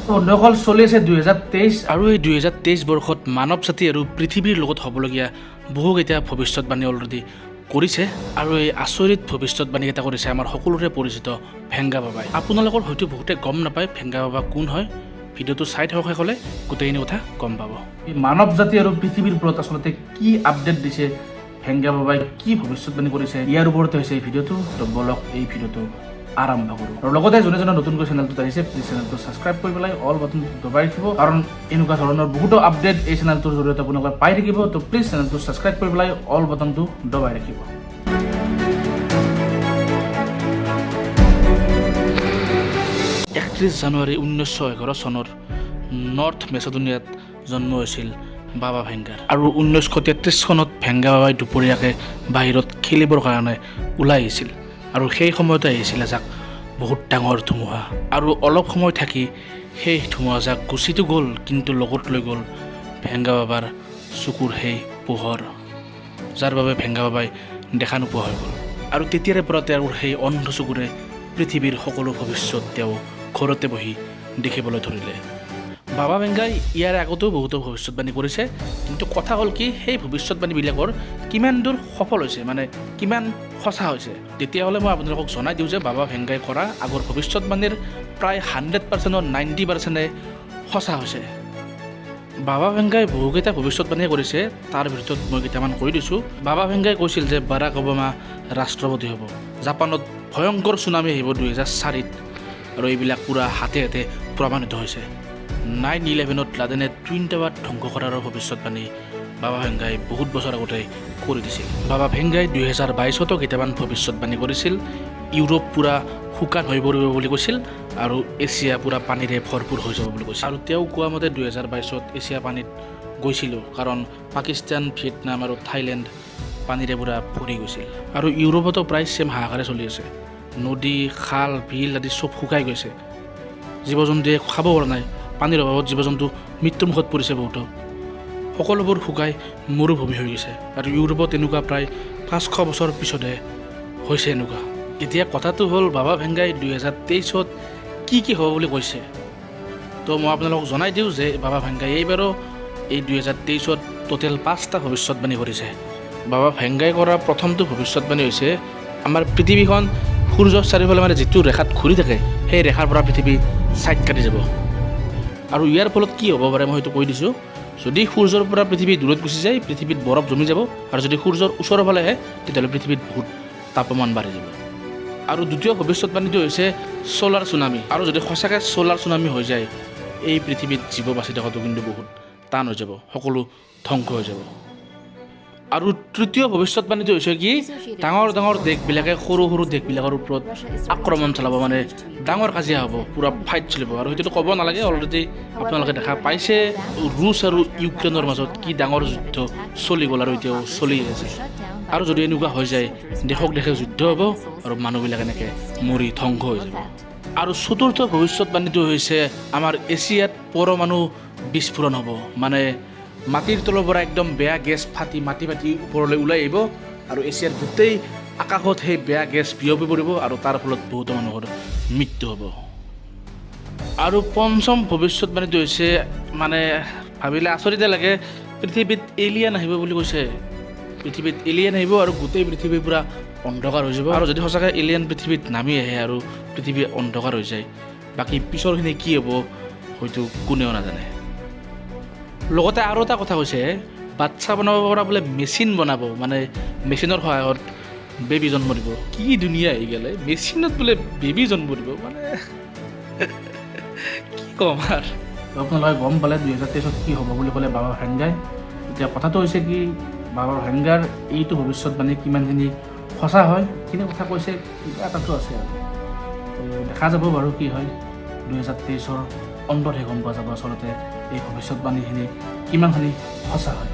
বন্ধুসকল চলি আছে 2023 আৰু এই 2023 বৰ্ষত মানৱ জাতি আৰু পৃথিৱীৰ লগত হ'বলগীয়া বহুকেইটা ভৱিষ্যতবাণী অলৰেডি কৰিছে আৰু এই আচৰিত ভৱিষ্যতবাণী এটা কৰিছে আমাৰ সকলোৰে পৰিচিত ভেংগা বাবাই। আপোনালোকৰ হয়তো বহুতে গম নাপায় ভেংগা বাবা কোন হয়। ভিডিঅ'টো চাই থাকক শেষলে গোটেইখিনি কথা গম পাব। এই মানৱ জাতি আৰু পৃথিৱীৰ ওপৰত আচলতে কি আপডেট দিছে, ভেংগা বাবাই কি ভৱিষ্যতবাণী কৰিছে, ইয়াৰ ওপৰতে হৈছে এই ভিডিঅ'টো। তো বলক এই ভিডিঅ'টো আৰম্ভ কৰোঁ। আৰু লগতে যোনে নতুনকৈ চেনেলটোত আহিছে প্লিজ চেনেলটো ছাবস্ক্ৰাইব কৰি পেলাই অল বাটন দবাই ৰাখিব, কাৰণ এনেকুৱা ধৰণৰ বহুতো আপডেট এই চেনেলটোৰ জৰিয়তে আপোনালোকে পাই থাকিব। তো প্লিজ চেনেলটো ছাবস্ক্ৰাইব কৰি পেলাই অল বাটনটো দবাই ৰাখিব। 31 জানুৱাৰী 1911 চনৰ নৰ্থ মেচেডোনিয়াত জন্ম হৈছিল বাবা ভেংগাৰ। আৰু 1933 চনত ভেংগা বাবাই দুপৰীয়াকৈ বাহিৰত খেলিবৰ কাৰণে ওলাই আহিছিল। আৰু সেই সময়তে আহিছিল এজাক বহুত ডাঙৰ ধুমুহা, আৰু অলপ সময় থাকি সেই ধুমুহাজাক গুচিতো গ'ল, কিন্তু লগত লৈ গ'ল ভেংগা বাবাৰ চকুৰ সেই পোহৰ, যাৰ বাবে ভেংগা বাবাই দেখা নোপোৱা হৈ গ'ল। আৰু তেতিয়াৰে পৰা তেওঁৰ সেই অন্ধ চকুৰে পৃথিৱীৰ সকলো ভৱিষ্যত তেওঁ ঘৰতে বহি দেখিবলৈ ধৰিলে। বাবা ভেংগাই ইয়াৰ আগতেও বহুতো ভৱিষ্যতবাণী কৰিছে, কিন্তু কথা হ'ল কি সেই ভৱিষ্যতবাণীবিলাকৰ কিমান দূৰ সফল হৈছে, মানে কিমান সঁচা হৈছে। তেতিয়াহ'লে মই আপোনালোকক জনাই দিওঁ যে বাবা ভেংগাই কৰা আগৰ ভৱিষ্যতবাণীৰ প্ৰায় 100%ৰ 90% সঁচা হৈছে। বাবা ভেংগাই বহুকেইটা ভৱিষ্যতবাণীয়ে কৰিছে, তাৰ ভিতৰত মই কেইটামান কৈ দিছোঁ। বাবা ভেংগাই কৈছিল যে বাৰাক ওবামা ৰাষ্ট্ৰপতি হ'ব, জাপানত ভয়ংকৰ চুনামি আহিব 2004ত, আৰু এইবিলাক পূৰা হাতে হাতে প্ৰমাণিত হৈছে। 9/11ত লাডেনে টুইন টাৱাৰ ধ্বংস কৰাৰ ভৱিষ্যতবাণী বাবা ভেংগাই বহুত বছৰ আগতে কৰি দিছিল। বাবা ভেংগাই 2022তো কেইটামান ভৱিষ্যতবাণী কৰিছিল। ইউৰোপ পূৰা শুকান হৈ পৰিব বুলি কৈছিল, আৰু এছিয়া পূৰা পানীৰে ভৰপূৰ হৈ যাব বুলি কৈছিল। আৰু তেওঁ কোৱা মতে 2022ত এছিয়া পানীত গৈছিলোঁ, কাৰণ পাকিস্তান, ভিয়েটনাম আৰু থাইলেণ্ড পানীৰে পূৰা ভৰি গৈছিল। আৰু ইউৰোপতো প্ৰায় ছেম হাহাকাৰে চলি আছে। নদী, খাল, বিল আদি চব শুকাই গৈছে। জীৱ জন্তুৱে খাব পৰা নাই, পানীৰ অভাৱত জীৱ জন্তু মৃত্যুমুখত পৰিছে বহুতো। সকলোবোৰ শুকাই মৰুভূমি হৈ গৈছে। আৰু ইউৰোপত এনেকুৱা প্ৰায় 500 বছৰ পিছতহে হৈছে এনেকুৱা। এতিয়া কথাটো হ'ল বাবা ভেংগাই 2023ত কি হ'ব বুলি কৈছে। তো মই আপোনালোকক জনাই দিওঁ যে বাবা ভেংগাই এইবাৰো এই 2023ত টোটেল 5টা ভৱিষ্যতবাণী কৰিছে। বাবা ভেংগাই কৰা প্ৰথমটো ভৱিষ্যতবাণী হৈছে আমাৰ পৃথিৱীখন সূৰ্যৰ চাৰিওফালে মানে যিটো ৰেখাত ঘূৰি থাকে সেই ৰেখাৰ পৰা পৃথিৱী ছাইড কাটি যাব। আৰু ইয়াৰ ফলত কি হ'ব পাৰে মই সেইটো কৈ দিছোঁ। যদি সূৰ্যৰ পৰা পৃথিৱী দূৰত গুচি যায়, পৃথিৱীত বৰফ জমি যাব, আৰু যদি সূৰ্যৰ ওচৰৰ ফালে আহে তেতিয়াহ'লে পৃথিৱীত বহুত তাপমান বাঢ়ি যাব। আৰু দ্বিতীয় ভৱিষ্যতবাণীটো হৈছে ছ'লাৰ চুনামি। আৰু যদি সঁচাকৈ ছ'লাৰ চুনামি হৈ যায়, এই পৃথিৱীত জীৱ বাচি থকাটো কিন্তু বহুত টান হৈ যাব, সকলো ধ্বংস হৈ যাব। আৰু তৃতীয় ভৱিষ্যতবাণীটো হৈছে কি ডাঙৰ ডাঙৰ দেশবিলাকে সৰু সৰু দেশবিলাকৰ ওপৰত আক্ৰমণ চলাব, মানে ডাঙৰ কাজিয়া হ'ব, পূৰা ফাইট চলিব। আৰু সেইটোতো ক'ব নালাগে, অলৰেডি আপোনালোকে দেখা পাইছে ৰুছ আৰু ইউক্ৰেইনৰ মাজত কি ডাঙৰ যুদ্ধ চলি গ'ল, আৰু এতিয়াও চলি আছে। আৰু যদি এনেকুৱা হৈ যায়, দেশক দেশে যুদ্ধ হ'ব, আৰু মানুহবিলাক এনেকৈ মৰি ধ্বংস হৈ যাব। আৰু চতুৰ্থ ভৱিষ্যতবাণীটো হৈছে আমাৰ এছিয়াত পৰমাণু বিস্ফোৰণ হ'ব, মানে মাটিৰ তলৰ পৰা একদম বেয়া গেছ ফাটি মাটি ওপৰলৈ ওলাই আহিব, আৰু এছিয়াৰ গোটেই আকাশত সেই বেয়া গেছ বিয়পি পৰিব, আৰু তাৰ ফলত বহুতো মানুহৰ মৃত্যু হ'ব। আৰু পঞ্চম ভৱিষ্যতবাণীটো হৈছে মানে ভাবিলে আচৰিতে লাগে, পৃথিৱীত এলিয়েন আহিব বুলি কৈছে। পৃথিৱীত এলিয়েন আহিব আৰু গোটেই পৃথিৱী পূৰা অন্ধকাৰ হৈ যাব। আৰু যদি সঁচাকৈ এলিয়েন পৃথিৱীত নামি আহে আৰু পৃথিৱী অন্ধকাৰ হৈ যায়, বাকী পিছৰখিনি কি হ'ব হয়তো কোনেও নাজানে। লগতে আৰু এটা কথা কৈছে, বাচ্চা বনাব পৰা বোলে মেচিন বনাব, মানে মেচিনৰ সহায়ত বেবী জন্ম দিব। কি ধুনীয়া আহি গ'লে, মেচিনত বোলে বেবী জন্ম দিব, মানে কি ক'ম আৰু। আপোনালোকে গম পালে 2023ত কি হ'ব বুলি ক'লে বাবা ভেংগাই। এতিয়া কথাটো হৈছে কি বাবা ভেংগাৰ এইটো ভৱিষ্যতবাণী কিমানখিনি সঁচা হয়, সেইখিনি কথা কৈছে, কিবা এটাতো আছে আৰু। দেখা যাব বাৰু কি হয়, 2023ৰ অন্ততহে গম পোৱা যাব আচলতে এই ভৱিষ্যতবাণীখিনি কিমানখিনি সঁচা হয়।